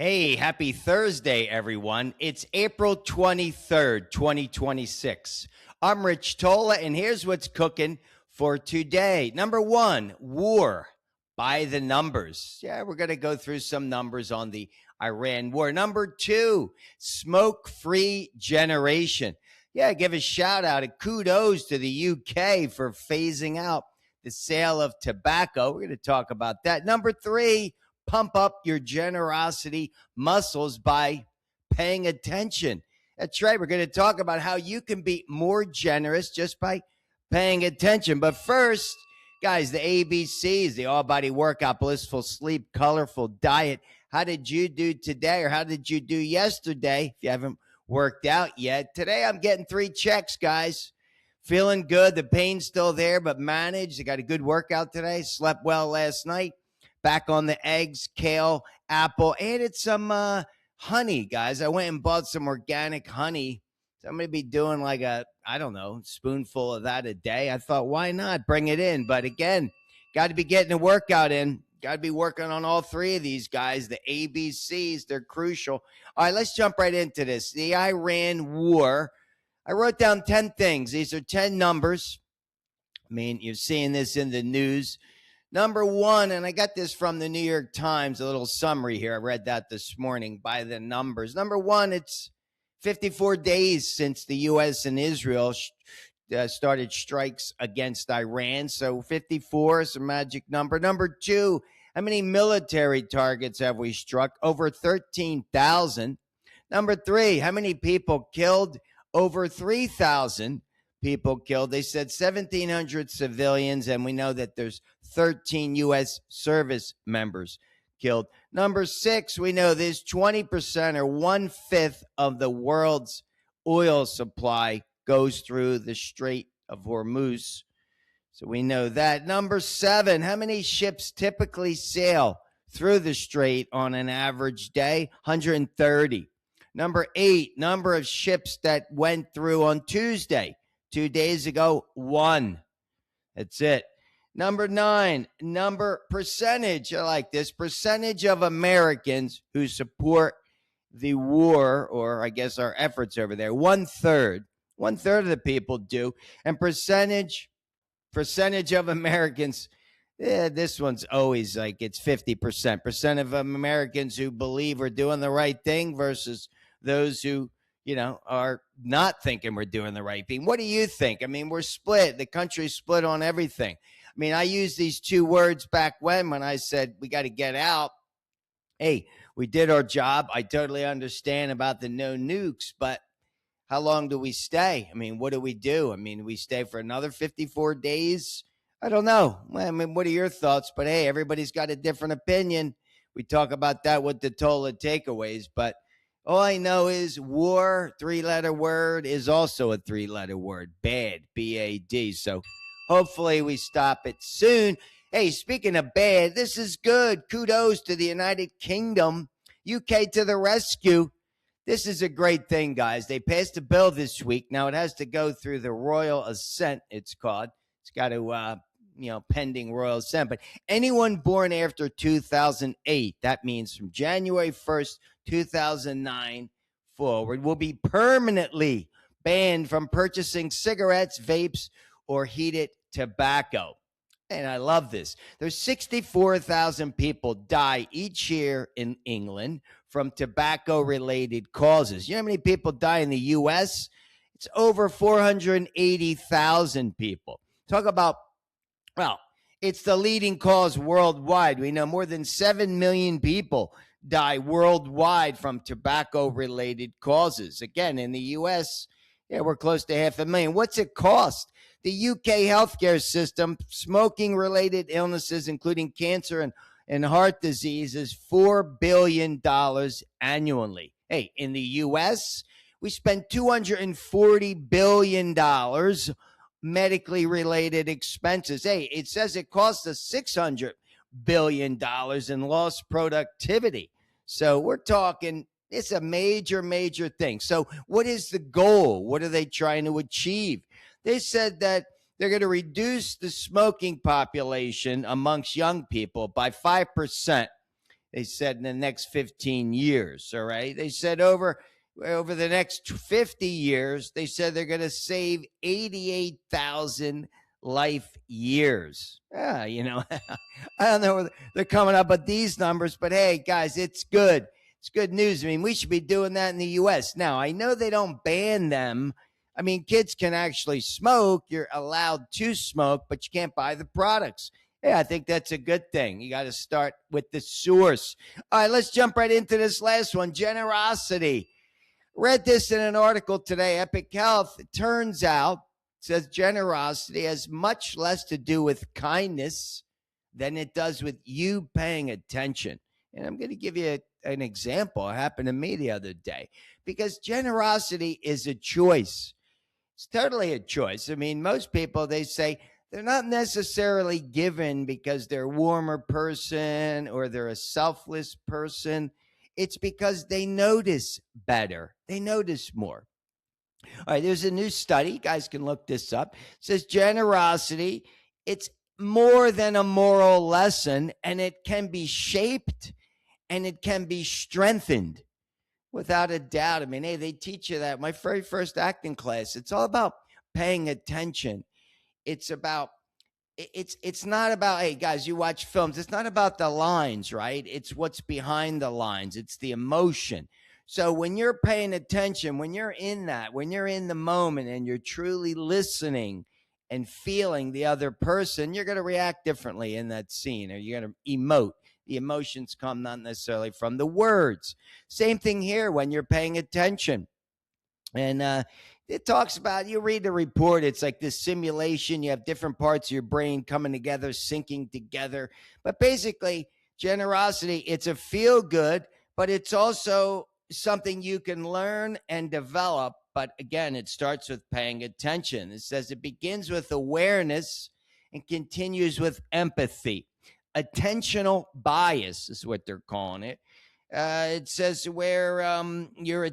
Hey, happy Thursday, everyone. It's April 23rd, 2026. I'm Rich Tola, and here's what's cooking for today. Number one, war by the numbers. Yeah, we're going to go through some numbers on the Iran war. Number two, smoke free generation. Yeah, give a shout out and kudos to the UK for phasing out the sale of tobacco. We're going to talk about that. Number three, pump up your generosity muscles by paying attention. That's right. We're going to talk about how you can be more generous just by paying attention. But first, guys, the ABCs, the all body workout, blissful sleep, colorful diet. How did you do today, or how did you do yesterday if you haven't worked out yet? Today, I'm getting 3 checks, guys. Feeling good. The pain's still there, but managed. I got a good workout today. Slept well last night. Back on the eggs, kale, apple, added some honey, guys. I went and bought some organic honey. So I'm going to be doing like I don't know, spoonful of that a day. I thought, why not bring it in? But again, got to be getting a workout in. Got to be working on all 3 of these guys. The ABCs, they're crucial. All right, let's jump right into this. The Iran war. I wrote down 10 things. These are 10 numbers. I mean, you're seeing this in the news. Number one, and I got this from the New York Times, a little summary here. I read that this morning by the numbers. Number one, it's 54 days since the U.S. and Israel started strikes against Iran. So 54 is a magic number. Number two, how many military targets have we struck? Over 13,000. Number three, how many people killed? Over 3,000 people killed. They said 1,700 civilians, and we know that there's 13 U.S. service members killed. Number six, we know there's 20% or 1/5 of the world's oil supply goes through the Strait of Hormuz. So we know that. Number seven, how many ships typically sail through the strait on an average day? 130. Number eight, number of ships that went through on Tuesday. 2 days ago, 1. That's it. Number nine, number percentage. I like this. Percentage of Americans who support the war, or I guess our efforts over there. 1/3. 1/3 of the people do. And percentage of Americans, this one's always like it's 50%. Percent of Americans who believe we're doing the right thing versus those who are not thinking we're doing the right thing. What do you think? I mean, we're split. The country's split on everything. I mean, I used these 2 words back when I said we got to get out. Hey, we did our job. I totally understand about the no nukes, but how long do we stay? I mean, what do we do? I mean, we stay for another 54 days? I don't know. I mean, what are your thoughts? But hey, everybody's got a different opinion. We talk about that with the Tola takeaways, but all I know is war, 3-letter word, is also a 3-letter word. Bad, B-A-D. So hopefully we stop it soon. Hey, speaking of bad, this is good. Kudos to the United Kingdom. UK to the rescue. This is a great thing, guys. They passed a bill this week. Now it has to go through the royal assent, it's called. It's got to, pending royal assent. But anyone born after 2008, that means from January 1st, 2009 forward, will be permanently banned from purchasing cigarettes, vapes, or heated tobacco. And I love this. There's 64,000 people die each year in England from tobacco-related causes. You know how many people die in the U.S.? It's over 480,000 people. Talk about, well, it's the leading cause worldwide. We know more than 7 million people die worldwide from tobacco-related causes. Again, in the U.S., we're close to 500,000. What's it cost? The UK healthcare system, smoking-related illnesses, including cancer and heart disease, is $4 billion annually. Hey, in the U.S., we spend $240 billion medically related expenses. Hey, it says it costs us $600 billion in lost productivity. So we're talking, it's a major, major thing. So what is the goal? What are they trying to achieve? They said that they're going to reduce the smoking population amongst young people by 5% They said in the next 15 years. All right. They said over the next 50 years, they said they're going to save 88,000 life years. Yeah, I don't know where they're coming up with these numbers, but hey, guys, it's good. It's good news. I mean, we should be doing that in the US. Now, I know they don't ban them. I mean, kids can actually smoke. You're allowed to smoke, but you can't buy the products. Yeah, I think that's a good thing. You got to start with the source. All right, let's jump right into this last one, generosity. Read this in an article today, Epic Health. It turns out, it says generosity has much less to do with kindness than it does with you paying attention. And I'm going to give you an example. It happened to me the other day because generosity is a choice. It's totally a choice. I mean, most people, they say they're not necessarily given because they're a warmer person or they're a selfless person. It's because they notice better. They notice more. All right, there's a new study. You guys can look this up. It says generosity, it's more than a moral lesson, and it can be shaped and it can be strengthened without a doubt. I mean, hey, they teach you that. My very first acting class, it's all about paying attention. It's about it's not about, hey guys, you watch films, it's not about the lines, right? It's what's behind the lines. It's the emotion. So when you're paying attention, when you're in that, when you're in the moment and you're truly listening and feeling the other person, you're going to react differently in that scene, or you're going to emote. The emotions come not necessarily from the words. Same thing here when you're paying attention. And it talks about, you read the report, it's like this simulation. You have different parts of your brain coming together, syncing together. But basically, generosity, it's a feel good, but it's also something you can learn and develop. But again, it starts with paying attention. It says it begins with awareness and continues with empathy. Attentional bias is what they're calling it. It says where your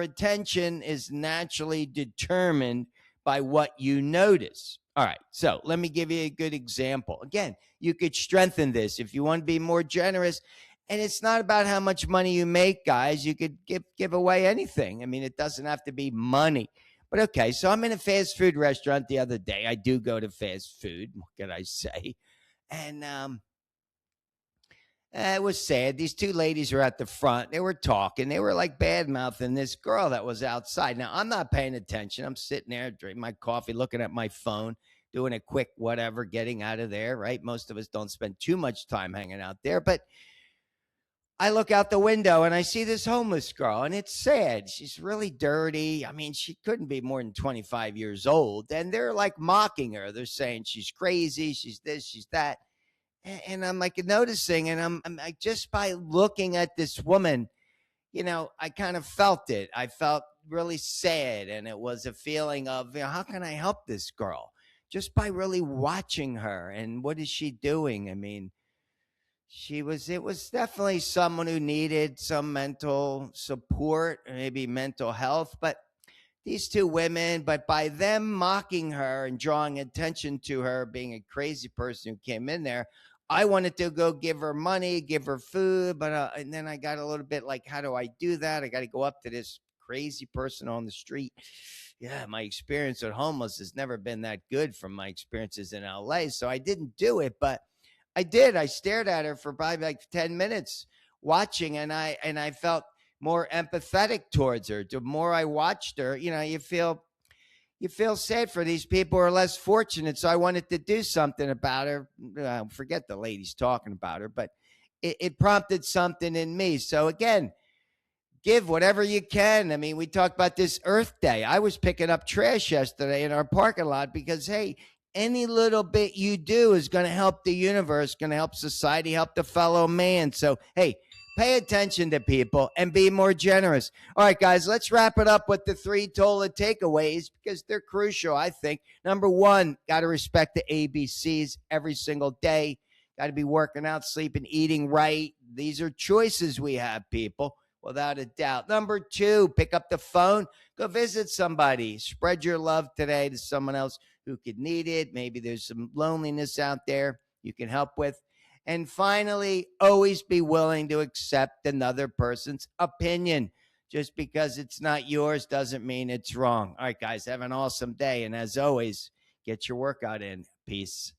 attention is naturally determined by what you notice. All right, so let me give you a good example. Again, you could strengthen this if you want to be more generous. And it's not about how much money you make, guys. You could give away anything. I mean, it doesn't have to be money. But okay, so I'm in a fast food restaurant the other day. I do go to fast food. What can I say? And it was sad. These two ladies were at the front. They were talking. They were like bad mouthing this girl that was outside. Now, I'm not paying attention. I'm sitting there drinking my coffee, looking at my phone, doing a quick whatever, getting out of there, right? Most of us don't spend too much time hanging out there. But I look out the window and I see this homeless girl, and it's sad. She's really dirty. I mean, she couldn't be more than 25 years old. And they're like mocking her. They're saying she's crazy. She's this, she's that. And I'm like noticing, and I'm like, just by looking at this woman, I kind of felt it. I felt really sad, and it was a feeling of, how can I help this girl? Just by really watching her, and what is she doing? I mean, it was definitely someone who needed some mental support, maybe mental health, but these two women, but by them mocking her and drawing attention to her being a crazy person who came in there, I wanted to go give her money, give her food, but and then I got a little bit like, how do I do that? I got to go up to this crazy person on the street. Yeah, my experience with homeless has never been that good from my experiences in LA, so I didn't do it, but I did. I stared at her for probably like 10 minutes watching, and I felt more empathetic towards her. The more I watched her, you feel sad for these people who are less fortunate. So I wanted to do something about her. Forget the ladies talking about her, but it prompted something in me. So again, give whatever you can. I mean, we talked about this Earth Day. I was picking up trash yesterday in our parking lot because, hey, any little bit you do is going to help the universe, going to help society, help the fellow man. So, hey, pay attention to people and be more generous. All right, guys, let's wrap it up with the 3 Tola takeaways because they're crucial, I think. Number 1, got to respect the ABCs every single day. Got to be working out, sleeping, eating right. These are choices we have, people, without a doubt. Number 2, pick up the phone. Go visit somebody. Spread your love today to someone else who could need it. Maybe there's some loneliness out there you can help with. And finally, always be willing to accept another person's opinion. Just because it's not yours doesn't mean it's wrong. All right, guys, have an awesome day. And as always, get your workout in. Peace.